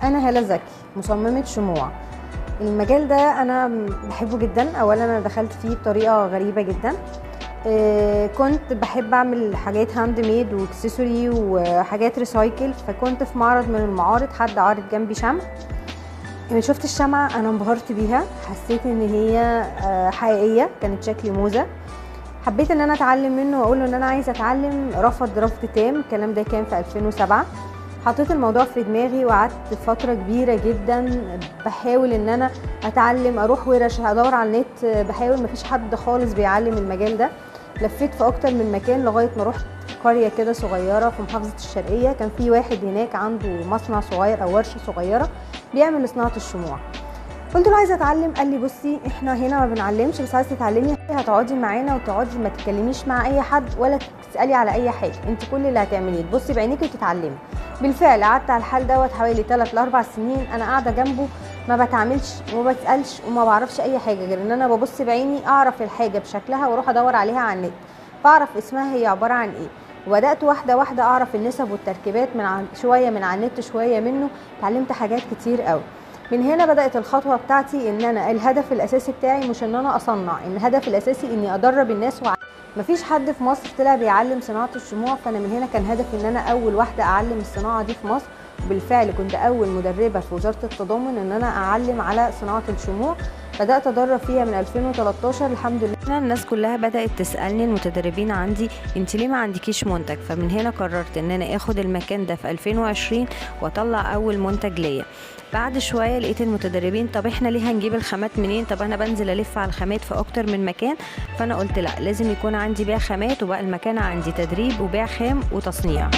أنا هالة زكي، مصممة شموع. المجال ده أنا بحبه جدا. أولا أنا دخلت فيه بطريقة غريبة جدا. كنت بحب أعمل حاجات هاند ميد واكسسوري وحاجات ريسايكل، فكنت في معرض من المعارض، حد عارض جنبي شمع. شفت الشمعة أنا انبهرت بيها، حسيت إن هي حقيقية، كانت شكل موزة. حبيت ان انا اتعلم منه واقول له ان انا عايزه اتعلم. رفض تام. الكلام ده كان في 2007. حطيت الموضوع في دماغي وقعدت فتره كبيره جدا بحاول ان انا اتعلم، اروح ورش، ادور على النت، بحاول. مفيش حد خالص بيعلم المجال ده. لفيت في اكتر من مكان لغايه ما رحت قريه كده صغيره في محافظه الشرقيه. كان في واحد هناك عنده مصنع صغير او ورشه صغيره بيعمل صناعه الشموع. قلت له عايزه اتعلم. قال لي بصي احنا هنا ما بنعلمش، بس عايزه تتعلمي هتقعدي معانا وتقعدي ما تتكلميش مع اي حد ولا تسالي على اي حاجه، انت كل اللي هتعمليه تبصي بعينيكي وتتعلمي. بالفعل قعدت على الحال دوت حوالي 3 ل 4 سنين انا قاعده جنبه، ما بتعاملش وما بسالش وما بعرفش اي حاجه غير ان انا ببص بعيني اعرف الحاجه بشكلها واروح ادور عليها على النت، بعرف اسمها هي عباره عن ايه. وبدات واحده واحده اعرف النسب والتركيبات شويه من على النت شويه منه. اتعلمت حاجات كتير قوي. من هنا بدأت الخطوة بتاعتي ان انا الهدف الاساسي بتاعي مش ان انا اصنع، ان الهدف الاساسي اني ادرب الناس مفيش حد في مصر طلع بيعلم صناعة الشموع، فانا من هنا كان هدفي ان انا اول واحدة اعلم الصناعة دي في مصر. وبالفعل كنت اول مدربة في وزارة التضامن ان انا اعلم على صناعة الشموع. بدأت ادرب فيها من 2013 الحمد لله. الناس كلها بدأت تسألني المتدربين عندي انت ليه ما عندكيش منتج؟ فمن هنا قررت ان انا اخد المكان ده في 2020 واطلع اول منتج ليا. بعد شويه لقيت المتدربين طب احنا ليه هنجيب الخامات منين؟ طب انا بنزل الف على الخامات في اكتر من مكان. فانا قلت لا، لازم يكون عندي بيع خامات، وبقى المكان عندي تدريب وبيع خام وتصنيع.